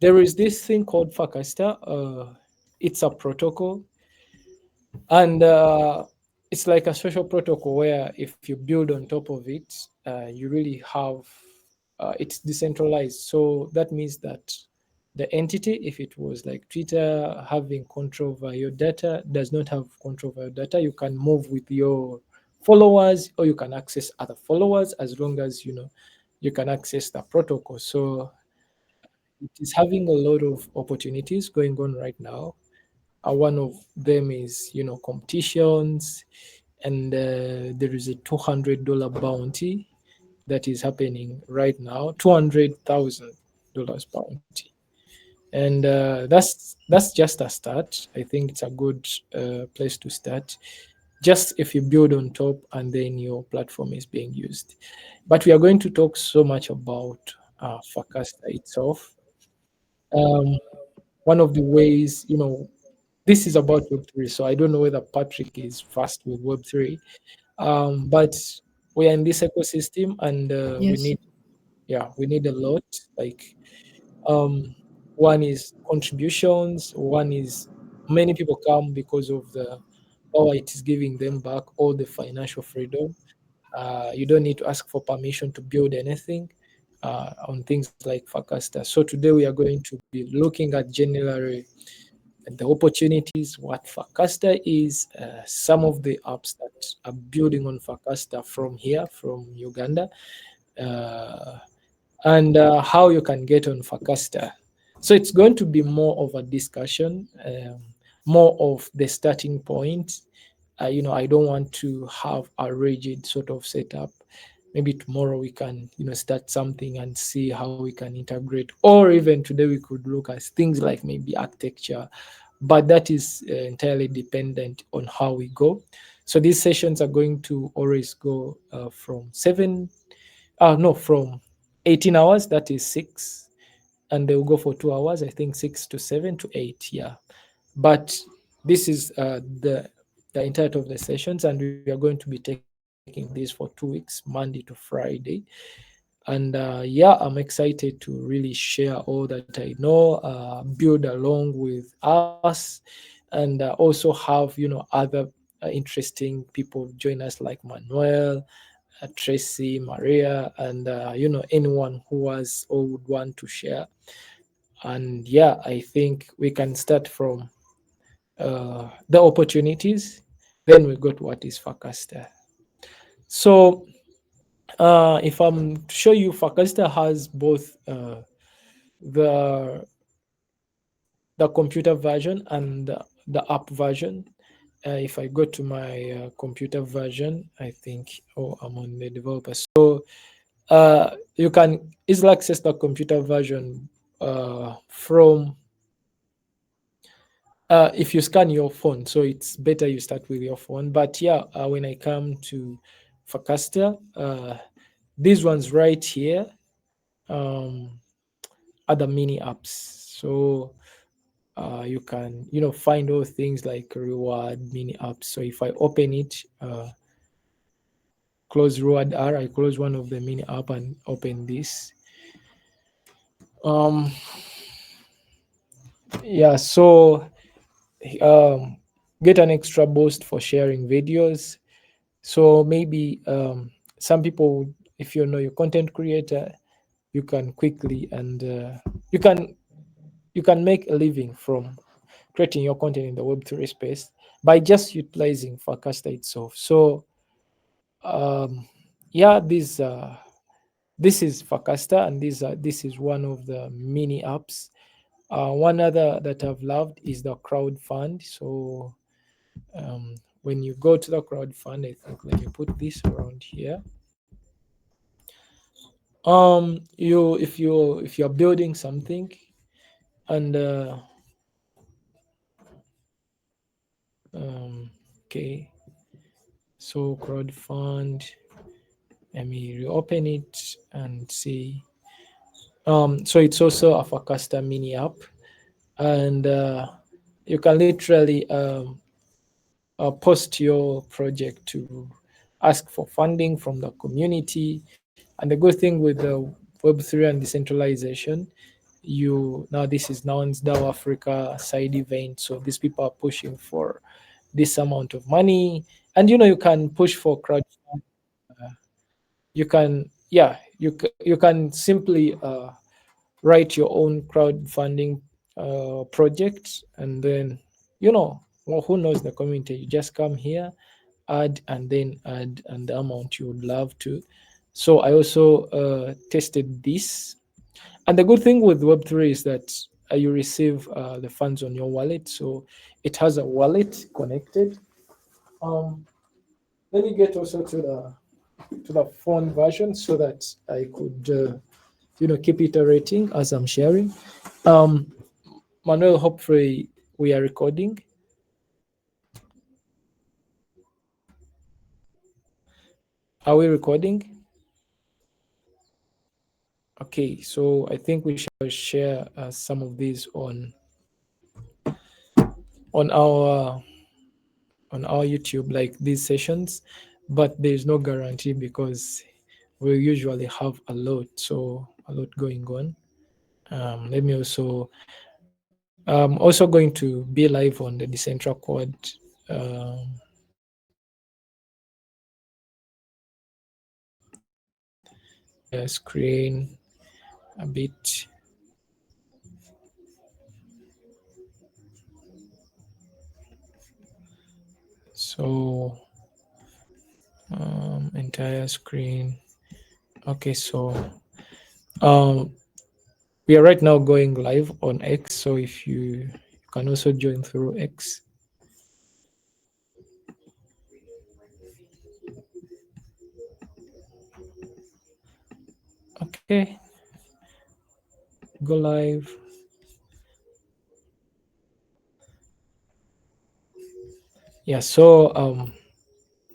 there is this thing called Farcaster. It's a protocol, and it's like a social protocol where if you build on top of it, you really have it's decentralized. So that means that the entity, if it was like Twitter having control over your data, does not have control over your data. You can move with your followers, or you can access other followers, as long as you can access the protocol. So it is having a lot of opportunities going on right now. One of them is competitions, and there is a $200 bounty that is happening right now, $200,000 bounty, and that's just a start. I think it's a good place to start, just if you build on top and then your platform is being used. But we are going to talk so much about Farcaster itself. Um, One of the ways, this is about Web3, so I don't know whether Patrick is fast with Web3, but we are in this ecosystem, and we Yes. need, yeah, we need a lot. Like, um, one is contributions, one is many people come because of the power it is giving them back, all the financial freedom. You don't need to ask for permission to build anything on things like Farcaster. So today we are going to be looking at generally the opportunities, what Farcaster is, some of the apps that are building on Farcaster from here, from Uganda, uh, and how you can get on Farcaster. So it's going to be more of a discussion, more of the starting point. I don't want to have a rigid sort of setup. Maybe tomorrow we can, start something and see how we can integrate. Or even today we could look at things like maybe architecture, but that is entirely dependent on how we go. So these sessions are going to always go from no, from 18 hours, that is 6, and they will go for 2 hours, I think 6 to 7 to 8, yeah. But this is the entirety of the sessions, and we are going to be taking this for 2 weeks, Monday to Friday. And yeah, I'm excited to really share all that I know, build along with us, and also have other interesting people join us, like Manuel, Tracy, Maria, and anyone who has or would want to share. And yeah, I think we can start from the opportunities, then we go to what is Farcaster. So if I'm to show you, Farcaster has both the the computer version and the app version. If I go to my computer version, I think, oh, I'm on the developer. So you can easily access the computer version from if you scan your phone. So it's better you start with your phone. But yeah, when I come to Farcaster, these ones right here um, are the mini apps. So you can find all things like reward mini apps. So if I open it, close reward R, I close one of the mini app and open this. Um, yeah, so um, get an extra boost for sharing videos. So maybe some people, if you know your content creator, you can quickly and you can you can make a living from creating your content in the Web3 space by just utilizing Farcaster itself. So yeah, this is Farcaster, and this is one of the mini apps. One other that I've loved is the crowd fund. So when you go to the crowd fund, I think, let me put this around here. If you're building something, and okay, so crowd fund, let me reopen it and see. So it's also a Farcaster mini app, and you can literally post your project to ask for funding from the community. And the good thing with the Web3 and decentralization you now this is now in DAO Africa side event. So these people are pushing for this amount of money, and you can push for crowd. You can you can simply write your own crowdfunding project, and then well, who knows the community. You just come here, add, and then add and the amount you would love to. So I also tested this, and the good thing with Web3 is that you receive the funds on your wallet. So it has a wallet connected. Um, Let me get also to the phone version so that I could keep iterating as I'm sharing. Um, Manuel, hopefully we are recording. Are we recording? Okay, so I think we shall share some of these on our on our YouTube, like these sessions, but there's no guarantee because we usually have a lot going on. Let me also, I'm also going to be live on the Decentral Quad screen a bit. So entire screen. Okay, so um, we are right now going live on X. So if you can also join through X. Okay, go live. Yeah, so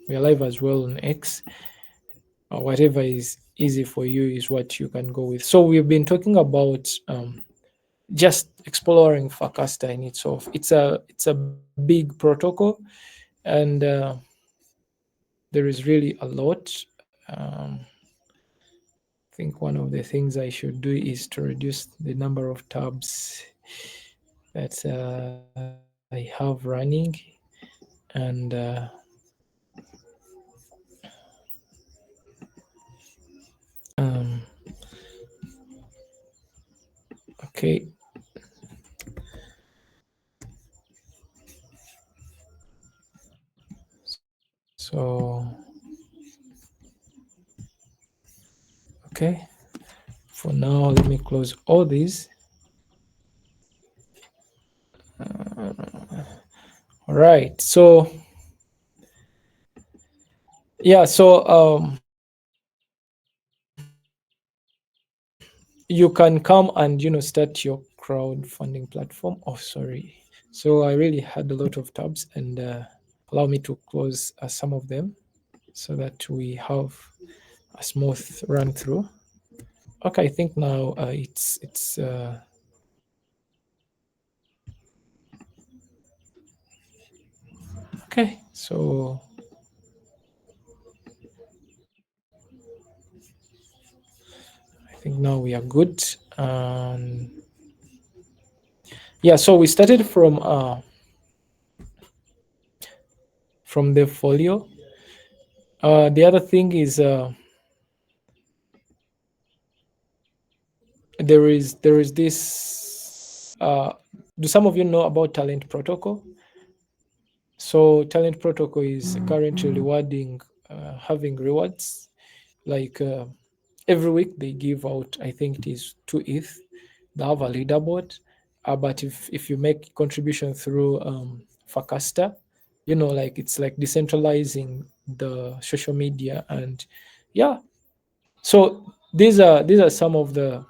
we are live as well on X. Whatever is easy for you is what you can go with. So we've been talking about just exploring Farcaster in itself. It's a big protocol, and there is really a lot. I think one of the things I should do is to reduce the number of tabs that I have running, and um, okay. So okay, for now let me close all these. All right, so yeah, so you can come and start your crowdfunding platform. Oh, sorry. So I really had a lot of tabs, and allow me to close some of them so that we have a smooth run through. Okay, I think now it's okay. So I think now we are good. Yeah, so we started from the folio. The other thing is there is this. Do some of you know about Talent Protocol? So Talent Protocol is currently rewarding, having rewards like every week they give out. I think it is 2 ETH. They have a leaderboard, but if you make contribution through Farcaster, like it's like decentralizing the social media, and yeah. So these are some of the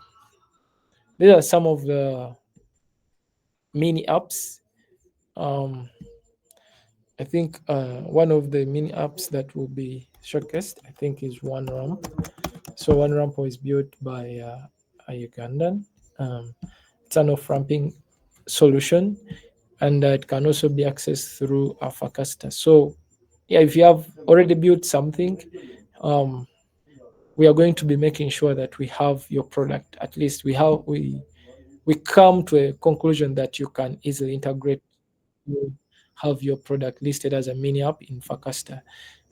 mini apps. Um, I think one of the mini apps that will be showcased, I think, is One Ramp. So One Ramp was built by a Ugandan. Um, it's an off-ramping solution, and it can also be accessed through a Farcaster. So yeah, if you have already built something, um, we are going to be making sure that we have your product. At least we we come to a conclusion that you can easily integrate, you have your product listed as a mini app in Farcaster.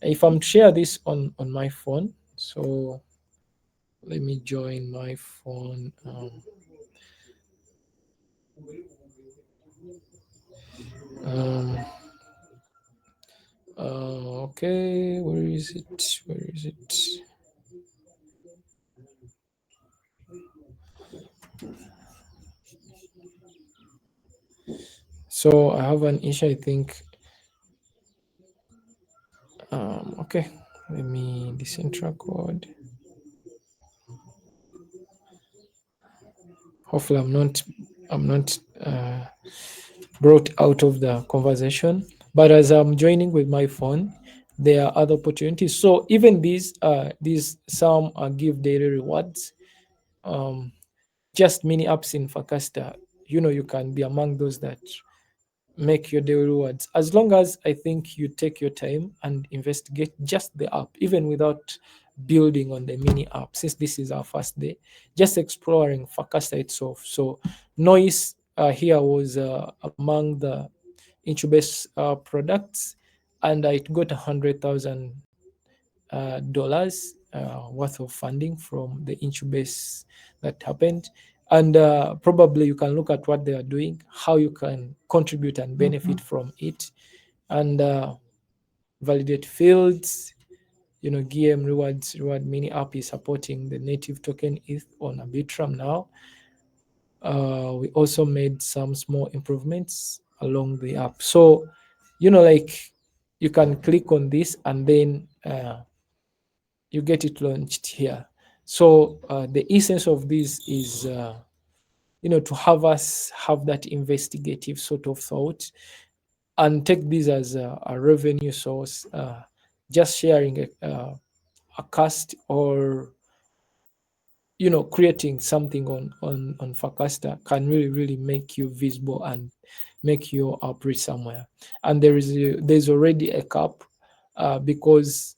If I'm to share this on my phone, so let me join my phone. Um, okay, where is it? Where is it? So I have an issue, I think. Okay, let me Decentra code. Hopefully, I'm not brought out of the conversation. But as I'm joining with my phone, there are other opportunities. So even these some give daily rewards. Um, just mini apps in Farcaster. You can be among those that make your daily rewards, as long as I think you take your time and investigate just the app, even without building on the mini app, since this is our first day, just exploring Farcaster itself. So noise here was among the Incubase products, and it got $100,000 worth of funding from the Incubase that happened. And probably you can look at what they are doing, how you can contribute and benefit from it, and validate fields. GM reward mini app is supporting the native token ETH on Arbitrum now. We also made some small improvements along the app. So, like you can click on this and then you get it launched here. So the essence of this is, to have us have that investigative sort of thought and take this as a revenue source. Just sharing a cast, or creating something on Farcaster can really make you visible and make your app reach somewhere. And there's already a cap, because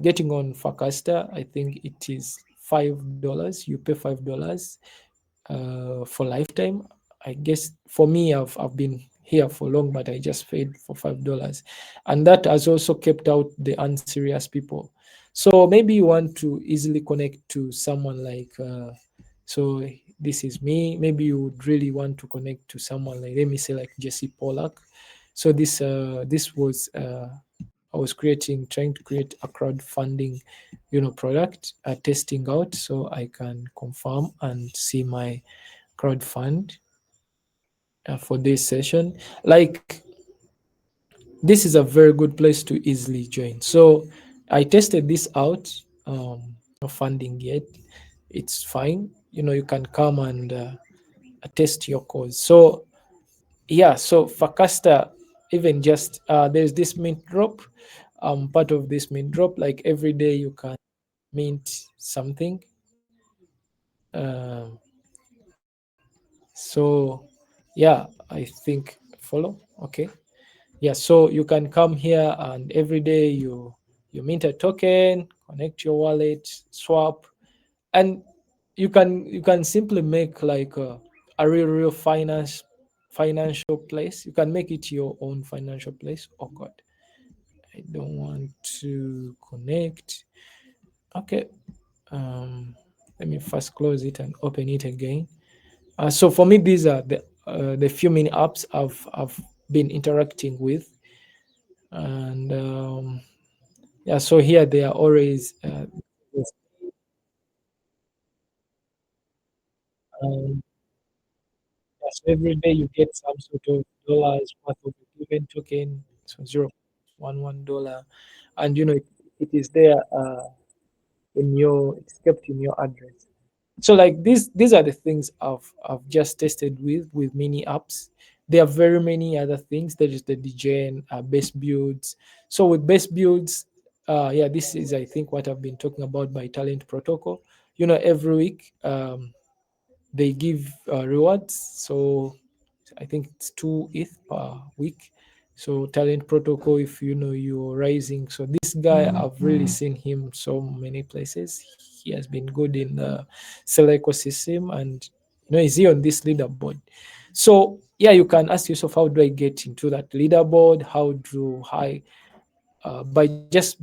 getting on Farcaster, I think it is $5. You pay $5 for lifetime. I guess for me, I've been here for long, but I just paid for $5, and that has also kept out the unserious people. So maybe you want to easily connect to someone like, so this is me. Maybe you would really want to connect to someone like, let me say, like Jesse Pollack. So this was I was trying to create a crowdfunding, product, testing out, so I can confirm and see my crowdfund for this session. Like, this is a very good place to easily join. So I tested this out. No funding yet. It's fine. You can come and test your cause. So yeah, so Farcaster, even just there's this mint drop. Part of this mint drop, like every day you can mint something. Um, so yeah, I think follow. Okay. Yeah, so you can come here and every day you mint a token, connect your wallet, swap, and you can simply make like a real financial place. You can make it your own financial place. Oh god, I don't want to connect. Okay, um, let me first close it and open it again. So for me, these are the few mini apps I've been interacting with, and yeah, so here they are always yes, um, yeah, so every day you get some sort of dollars worth of a given token, so $0.11, and it is there it's kept in your address. So like these are the things I've just tested with mini apps. There are very many other things. There is the DGen, base builds. So with base builds, yeah, this is I think what I've been talking about by Talent Protocol. Every week they give rewards. So I think it's 2 ETH per week. So Talent Protocol, if you're rising. So this guy, I've really seen him so many places. He has been good in the seller ecosystem, and is he on this leaderboard? So yeah, you can ask yourself, how do I get into that leaderboard? How do I by just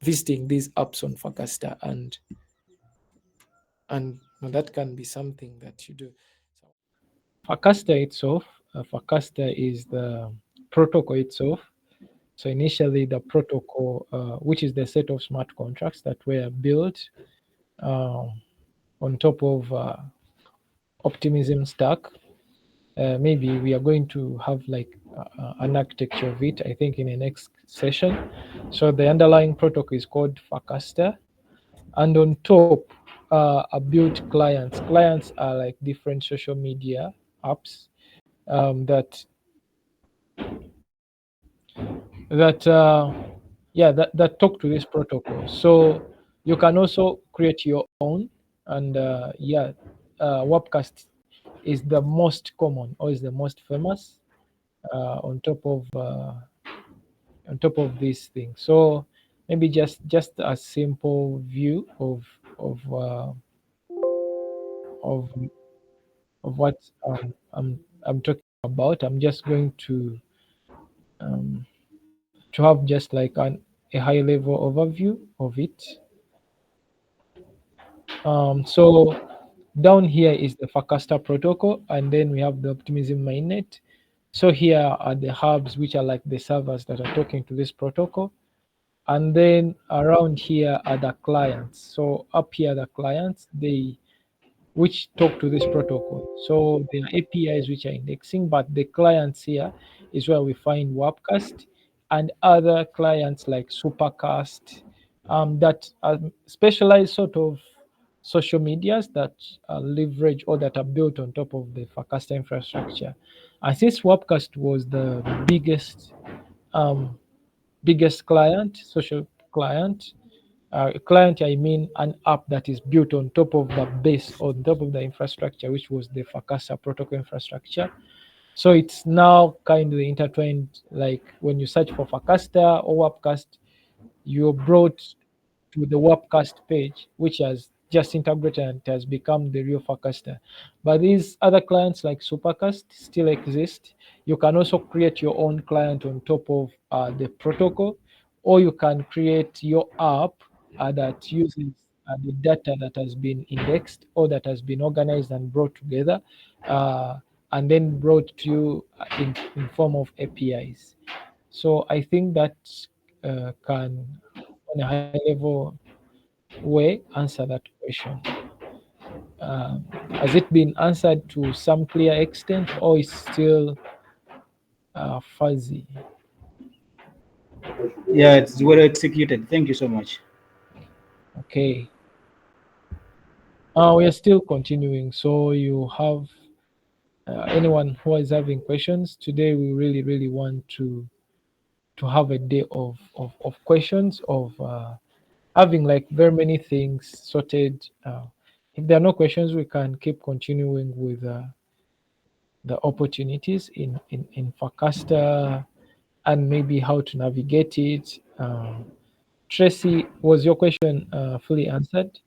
visiting these apps on Farcaster, and that can be something that you do. Farcaster itself, Farcaster is the protocol itself. So initially, the protocol, which is the set of smart contracts that were built um, on top of optimism stack. Maybe we are going to have like an architecture of it, I think, in the next session. So the underlying protocol is called Farcaster, and on top are built clients. Clients are like different social media apps that that yeah that talk to this protocol. So you can also create your own, and Warpcast is the most common or is the most famous on top of this thing. So maybe just a simple view of uh, of of what I'm talking about. I'm just going um, to have just like a high level overview of it. So down here is the Farcaster protocol, and then we have the Optimism mainnet. So here are the hubs, which are like the servers that are talking to this protocol. And then around here are the clients. So up here, the clients, they which talk to this protocol. So there are APIs which are indexing, but the clients here is where we find Warpcast and other clients like Supercast that are specialized sort of social medias that leverage or that are built on top of the Farcaster infrastructure. And since Warpcast was the um, biggest client, social client, client, I mean an app that is built on top of the base, on top of the infrastructure, which was the Farcaster protocol infrastructure. So it's now kind of intertwined. Like when you search for Farcaster or Warpcast, you're brought to the Warpcast page, which has just integrated and has become the real Farcaster. But these other clients like Supercast still exist. You can also create your own client on top of the protocol, or you can create your app that uses the data that has been indexed or that has been organized and brought together, uh, and then brought to you in form of APIs. So I think that can, on a high level way, answer that question. Has it been answered to some clear extent, or is still fuzzy? Yeah, it's well executed. Thank you so much. Okay. We are still continuing. So you have anyone who is having questions today? We really, really want to have a day of questions, of having like very many things sorted. If there are no questions, we can keep continuing with the opportunities in Farcaster and maybe how to navigate it. Tracy, was your question fully answered?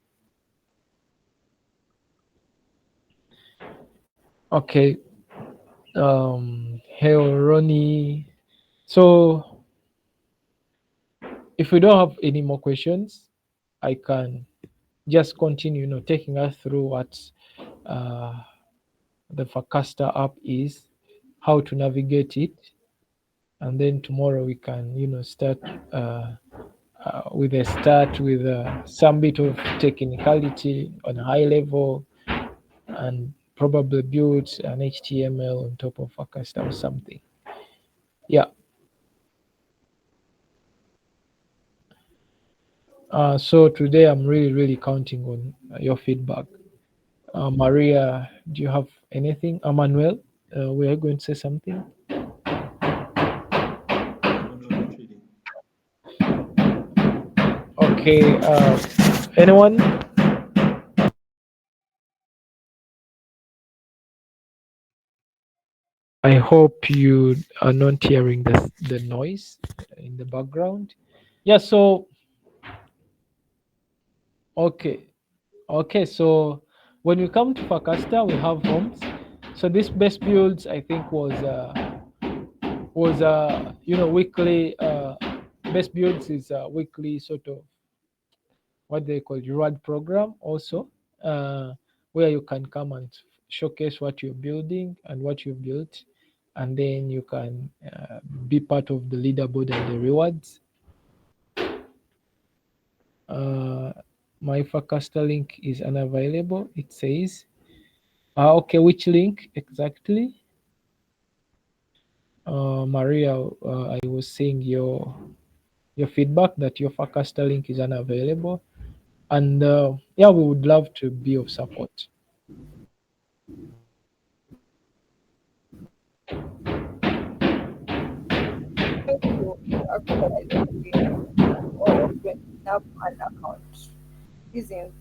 Okay. Hey, Ronnie. So if we don't have any more questions, I can just continue, taking us through what uh, the Farcaster app is, how to navigate it, and then tomorrow we can, start with a start with some bit of technicality on a high level, and probably build an HTML on top of Farcaster or something. Yeah. So today I'm really, really counting on your feedback. Maria, do you have anything? Manuel, we are going to say something. No, no, not really. Okay. Anyone? I hope you are not hearing the noise in the background. Yeah. So okay. Okay. So When we come to Farcaster, we have homes. So this best builds, I think, was weekly. Best builds is a weekly sort of what they call reward program also, uh, where you can come and showcase what you're building and what you've built, and then you can be part of the leaderboard and the rewards. uh, my Farcaster link is unavailable, it says. Okay, which link exactly? Maria, I was saying your feedback that your Farcaster link is unavailable, and yeah, we would love to be of support. Trying to actually open up an account using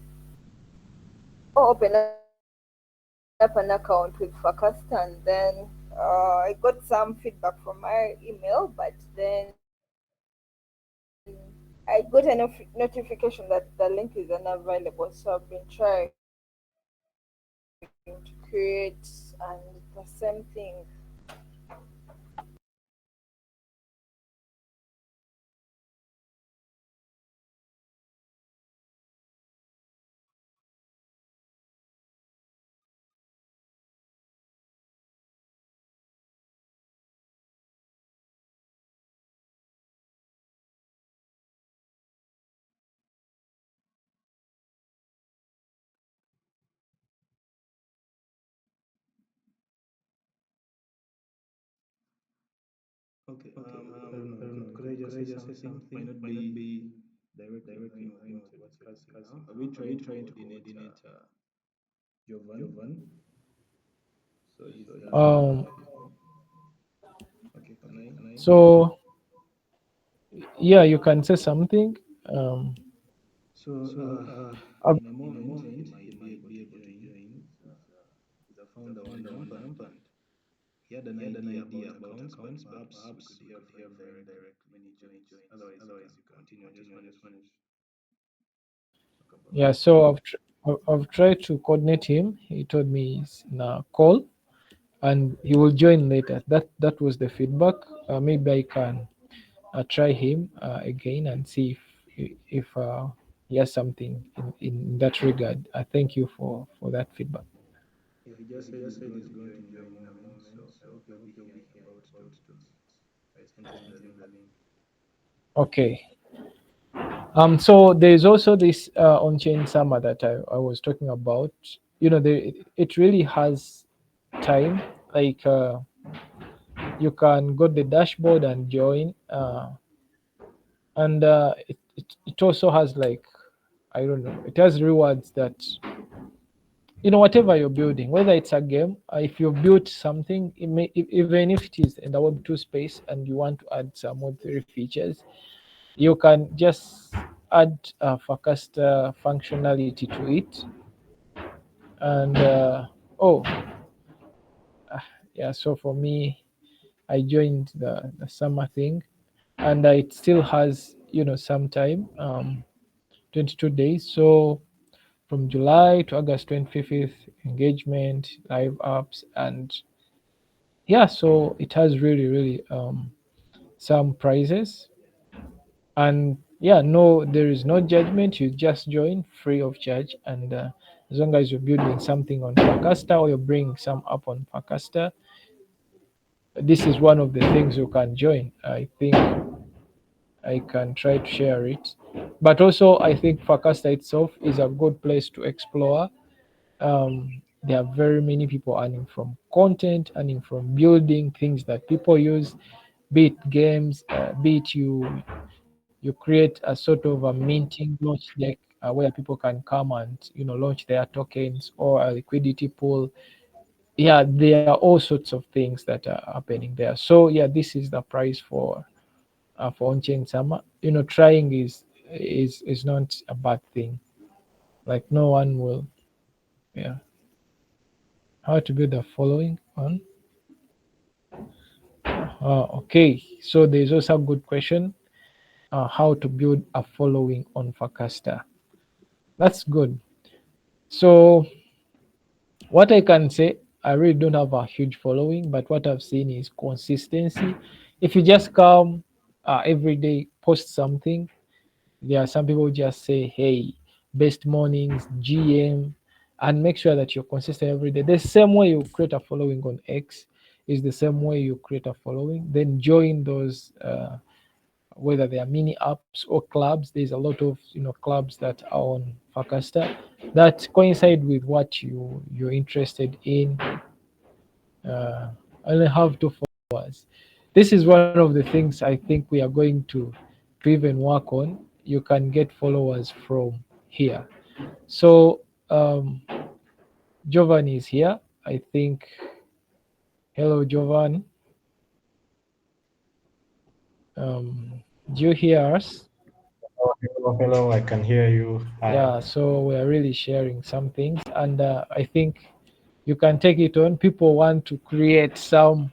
or open up an account with Farcaster, and then I got some feedback from my email, but then I got a notification that the link is unavailable. So I've been trying to create, and the same thing. Okay, I don't know. Could I just say something? Might not be directly aligned with what you're discussing now. Are we trying to coordinate Jovan? So he's Um, okay. Can I? so yeah, you can say something. Um, So uh, in a moment he might be able to join. He's a founder on Rampant. He had an idea about accounts, but perhaps we could hear from him directly when he joins. Otherwise, you can continue. I just wanted to talk about yeah, that. so I've tried to coordinate him. He told me he's in a call and he will join later. That was the feedback. Maybe I can try him again and see if he has something in that regard. Thank you for that feedback. Yeah, he just said he's going to join in a moment, so I hope he'll be here about to. I sent him the link. Okay. So there's also this on-chain summer that I was talking about. It really has time. Like you can go to the dashboard and join, and it also has like I don't know. It has rewards that whatever you're building, whether it's a game, if you've built something, even if it is in the Web2 space and you want to add some Web3 features, you can just add Farcaster functionality to it. And oh, yeah. So for me, I joined the summer thing, and it still has some time, 22 days. So from July to August 25th, engagement, live apps, and yeah, so it has really some prizes. And yeah, no, there is no judgment. You just join free of charge, and as long as you're building something on Farcaster or you're bringing some up on Farcaster, this is one of the things you can join. I think I can try to share it, but also I think Farcaster itself is a good place to explore. There are very many people earning from content, earning from building things that people use, be it games, be it you create a sort of a minting launch deck where people can come and launch their tokens or a liquidity pool. Yeah, there are all sorts of things that are happening there. So yeah, this is the price for on-chain summer. Trying is not a bad thing. Like no one will. Yeah. How to build a following on? Okay, so there's also a good question. How to build a following on Farcaster? That's good. So What I can say, I really don't have a huge following, but what I've seen is consistency. If you just come every day, post something, there are some people who just say, hey, best mornings, GM, and make sure that you're consistent every day. The same way you create a following on X is the same way you create a following. Then join those, whether they are mini apps or clubs. There's a lot of clubs that are on Farcaster that coincide with what you're interested in. Uh, I only have two followers. This is one of the things I think we are going to even work on. You can get followers from here. So Jovan is here. I think. Hello, Jovan. Do you hear us? Oh, hello, hello. I can hear you. Hi. Yeah. So we are really sharing some things, and I think you can take it on. People want to create some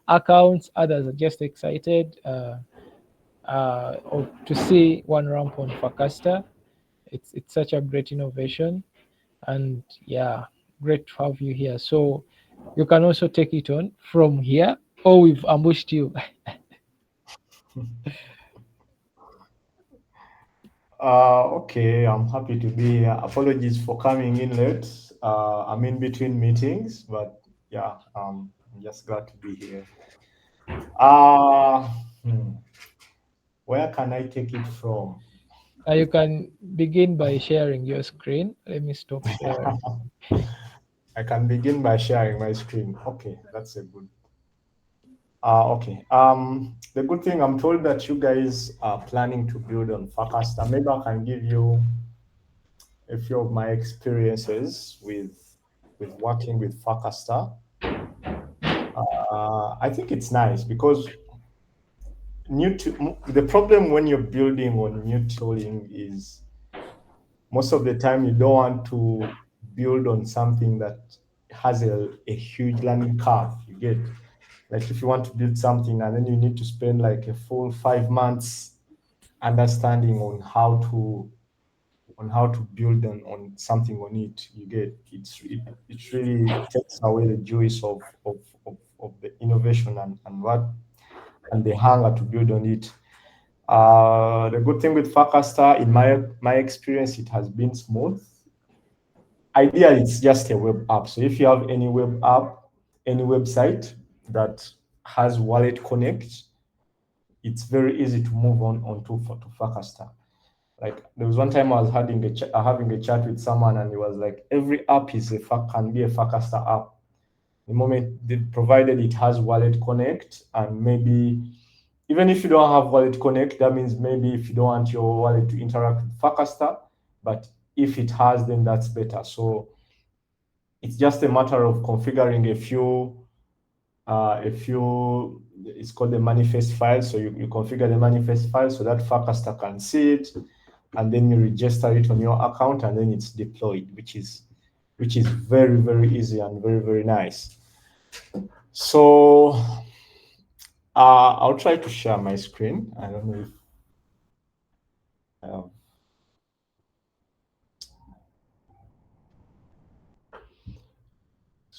accounts. Others are just excited. Or to see one ramp on Farcaster. It's such a great innovation, and yeah, great to have you here. So you can also take it on from here, or we've ambushed you. Okay, I'm happy to be here. Apologies for coming in late. I'm in between meetings, but yeah, I'm just glad to be here. Uh, hmm, where can I take it from? You can begin by sharing your screen. Let me stop sharing. I can begin by sharing my screen. Okay, that's a good. Okay. The good thing I'm told that you guys are planning to build on Farcaster. Maybe I can give you a few of my experiences with working with Farcaster. I think it's nice because the problem when you're building on new tooling is most of the time you don't want to build on something that has a huge learning curve. You get like if you want to build something and then you need to spend like a full 5 months understanding on how to build on something on it, you get it really takes away the juice of the innovation and the hunger to build on it. The good thing with Farcaster, in my experience, it has been smooth. Ideally, it's just a web app. So if you have any web app, any website that has Wallet Connect, it's very easy to move on to Farcaster. Like there was one time I was having a chat with someone, and he was like, every app can be a Farcaster app. The moment provided it has Wallet Connect, and maybe even if you don't have Wallet Connect, that means maybe if you don't want your wallet to interact with Farcaster, but if it has, then that's better. So it's just a matter of configuring it's called the manifest file. So you configure the manifest file so that Farcaster can see it, and then you register it on your account, and then it's deployed, which is very, very easy and very, very nice. So I'll try to share my screen. I don't know if I have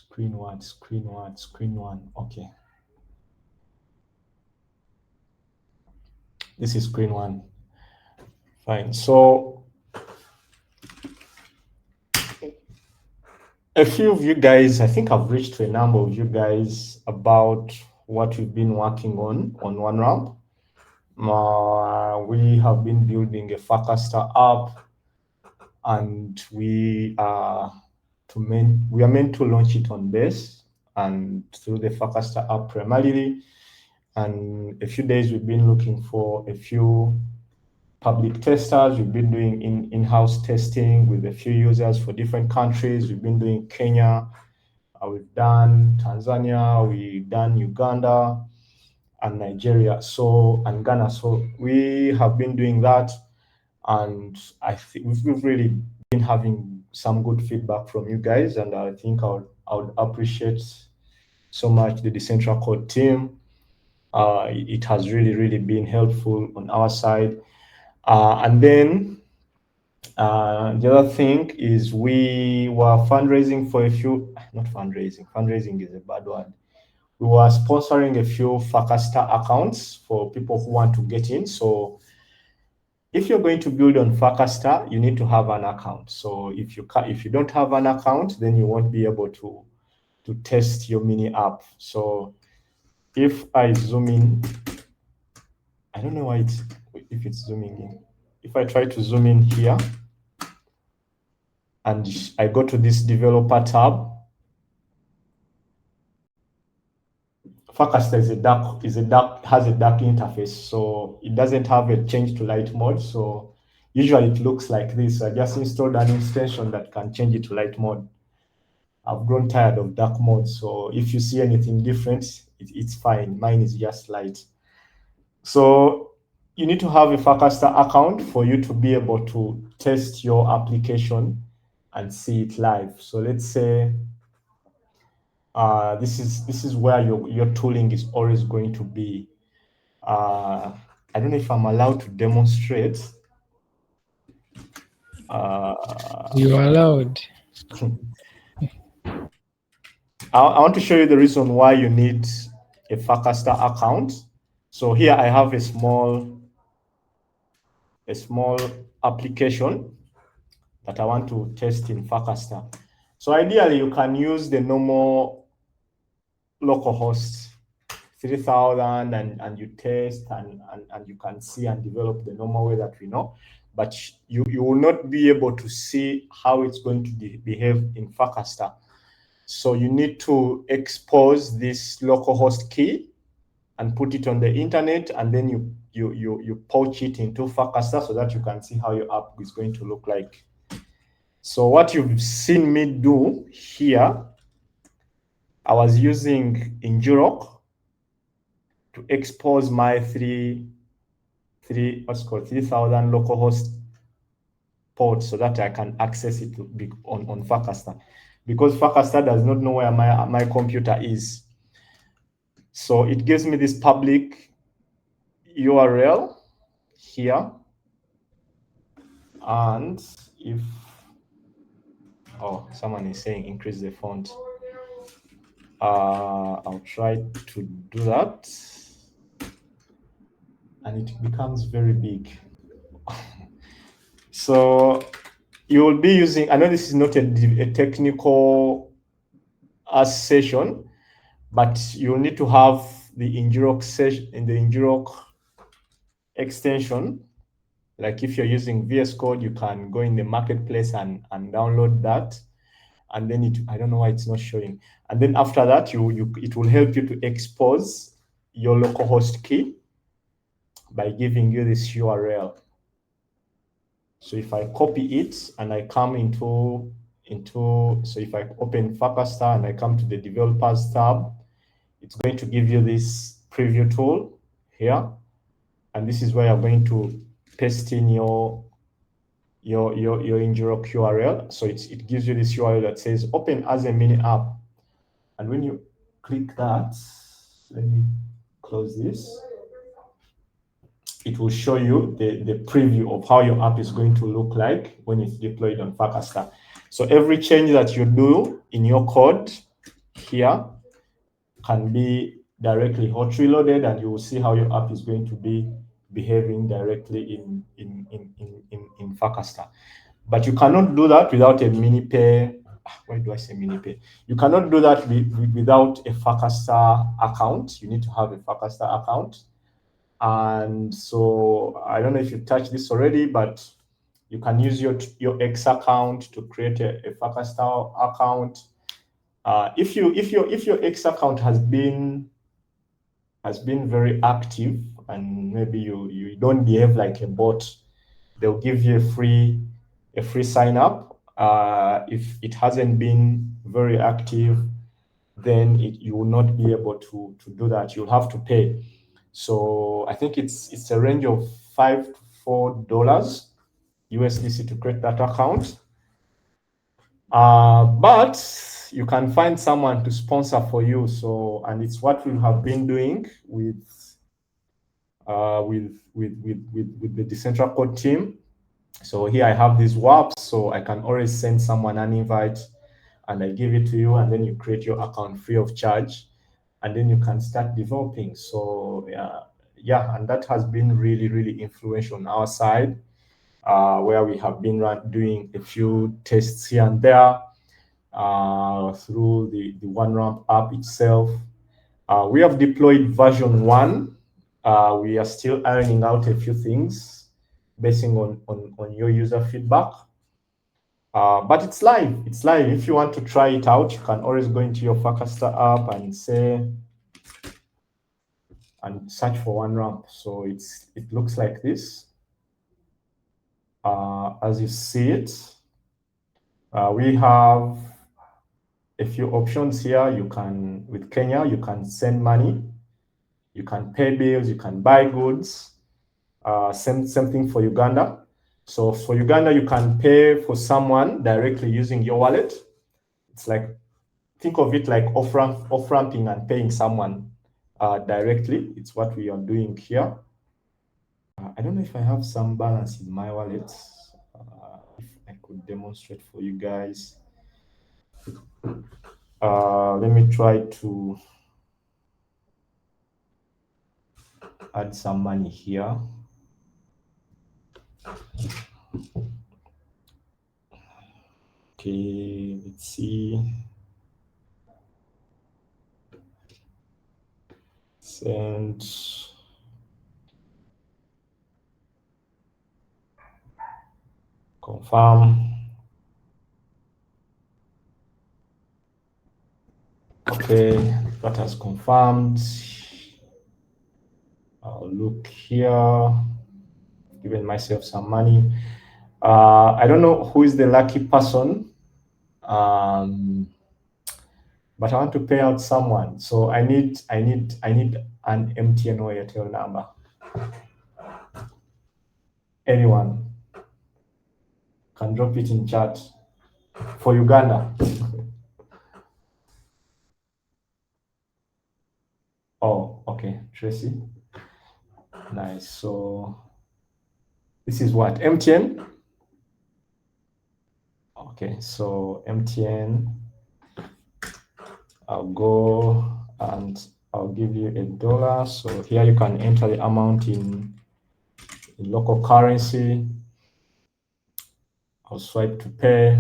screen one. Okay, this is screen one. Fine. So a few of you guys, I think I've reached to a number of you guys about what we've been working on OneRamp. We have been building a Farcaster app, and we are meant to launch it on base and through the Farcaster app primarily. And a few days we've been looking for a few public testers. We've been doing in-house testing with a few users for different countries. We've been doing Kenya, we've done Tanzania, we've done Uganda and Nigeria, and Ghana. So we have been doing that, and I think we've really been having some good feedback from you guys, and I think I would appreciate so much the Decentral Code team. It has really, really been helpful on our side. And then The other thing is we were fundraising for a few, not fundraising, fundraising is a bad word. We were sponsoring a few Farcaster accounts for people who want to get in. So if you're going to build on Farcaster, you need to have an account. So if you don't have an account, then you won't be able to test your mini app. So if I zoom in, I don't know why if it's zooming in. If I try to zoom in here and I go to this developer tab, Farcaster has a dark interface, so it doesn't have a change to light mode. So usually it looks like this. I just installed an extension that can change it to light mode. I've grown tired of dark mode, so if you see anything different, it's fine. Mine is just light. So you need to have a Farcaster account for you to be able to test your application and see it live. So let's say this is where your tooling is always going to be. I don't know if I'm allowed to demonstrate. You are allowed. I want to show you the reason why you need a Farcaster account. So here I have a small application that I want to test in Farcaster. So ideally, you can use the normal localhost 3000 and you test and you can see and develop the normal way that we know. But you will not be able to see how it's going to behave in Farcaster. So you need to expose this localhost key and put it on the internet, and then you pouch it into Farcaster so that you can see how your app is going to look like. So what you've seen me do here, I was using Injurok to expose my 3000 localhost port so that I can access it on Farcaster, because Farcaster does not know where my computer is. So it gives me this public URL here, and if someone is saying increase the font, I'll try to do that, and it becomes very big. So you will be using, I know this is not a technical session, but you'll need to have the Injurok session in the Injurok extension. Like if you're using VS Code, you can go in the marketplace and download that. And then I don't know why it's not showing. And then after that, it will help you to expose your localhost key by giving you this URL. So if I copy it and I come into so if I open Farcaster and I come to the developers tab, it's going to give you this preview tool here. And this is where you're going to paste in your Injurok URL. So it gives you this URL that says open as a mini app. And when you click that, let me close this. It will show you the preview of how your app is going to look like when it's deployed on Farcaster. So every change that you do in your code here can be directly hot reloaded, and you will see how your app is going to be behaving directly in Farcaster. But you cannot do that without a mini-pay. Why do I say mini-pay? You cannot do that without a Farcaster account. You need to have a Farcaster account. And so I don't know if you touched this already, but you can use your X account to create a Farcaster account. If your X account has been very active and maybe you don't behave like a bot, they'll give you a free sign up. If it hasn't been very active, then you will not be able to do that. You'll have to pay. So I think it's a range of $5 to $4 USDC to create that account. But you can find someone to sponsor for you. So, and it's what we have been doing with the Decentral Code team. So here I have these warps, so I can always send someone an invite and I give it to you, and then you create your account free of charge, and then you can start developing. So yeah, and that has been really, really influential on our side, where we have been doing a few tests here and there through the OneRamp app itself. We have deployed version 1. We are still ironing out a few things basing on your user feedback. But it's live. It's live. If you want to try it out, you can always go into your Farcaster app and say and search for OneRamp. So it looks like this. As you see it, we have a few options here. You can, with Kenya, you can send money, you can pay bills, you can buy goods. Same thing for Uganda. So for Uganda, you can pay for someone directly using your wallet. It's like, think of it like off-ramping and paying someone directly. It's what we are doing here. I don't know if I have some balance in my wallet. If I could demonstrate for you guys. Let me try to add some money here. Okay, let's see. Send. Confirm. Okay, that has confirmed. I'll look here, giving myself some money. I don't know who is the lucky person, but I want to pay out someone. So I need an MTN or Airtel number. Anyone can drop it in chat for Uganda. Oh, okay, Tracy. Nice. So this is what, MTN? Okay, so MTN, I'll go and I'll give you $1. So here you can enter the amount in local currency. I'll swipe to pay.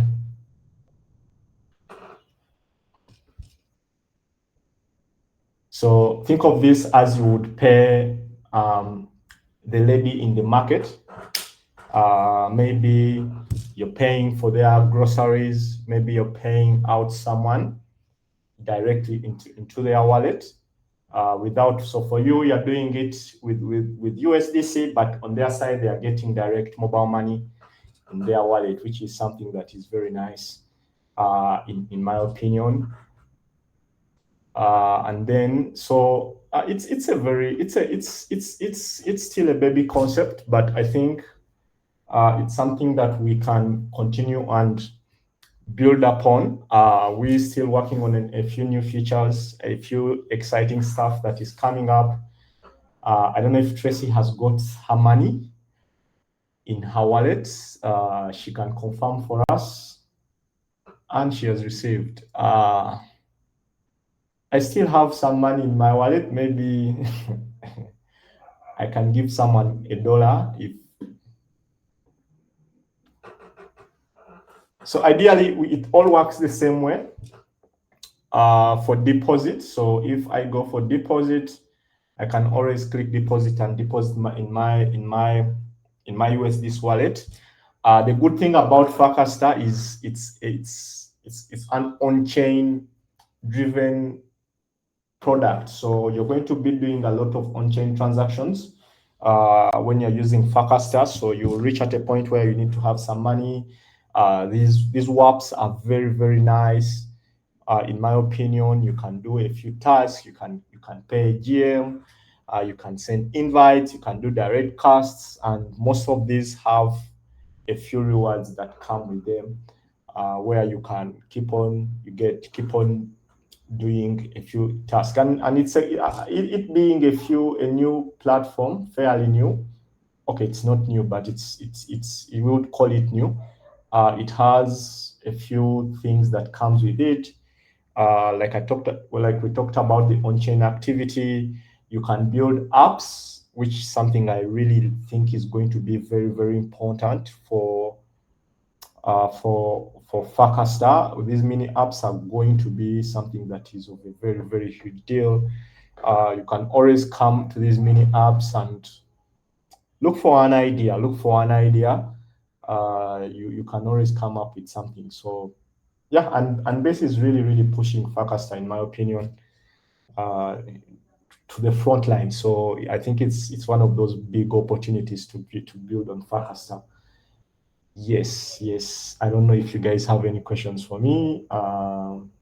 So think of this as you would pay the lady in the market. Maybe you're paying for their groceries. Maybe you're paying out someone directly into their wallet. So for you, you're doing it with USDC, but on their side, they are getting direct mobile money in their wallet, which is something that is very nice, in my opinion. And then so it's still a baby concept, but I think it's something that we can continue and build upon. We're still working on a few new features, a few exciting stuff that is coming up. I don't know if Tracy has got her money in her wallet. She can confirm for us, and she has received. I still have some money in my wallet. Maybe I can give someone $1 if. So ideally, it all works the same way. For deposit, so if I go for deposit, I can always click deposit and deposit in my USD wallet. The good thing about Farcaster is it's an on-chain driven product. So you're going to be doing a lot of on-chain transactions when you're using Farcaster. So you reach at a point where you need to have some money. These warps are very, very nice. In my opinion, you can do a few tasks. You can pay GM. You can send invites. You can do direct casts, and most of these have a few rewards that come with them, where you can keep on doing a few tasks, and it's it being a new platform, fairly new. okay, it's not new, but it's we would call it new. It has a few things that comes with it. Like we talked about the on-chain activity. You can build apps, which is something I really think is going to be very, very important for Farcaster. These mini apps are going to be something that is of a very, very huge deal. You can always come to these mini apps and look for an idea. Look for an idea. You can always come up with something. So yeah, and Base is really, really pushing Farcaster, in my opinion, uh, to the front line. So I think it's one of those big opportunities to build on Farcaster. Yes, yes. I don't know if you guys have any questions for me.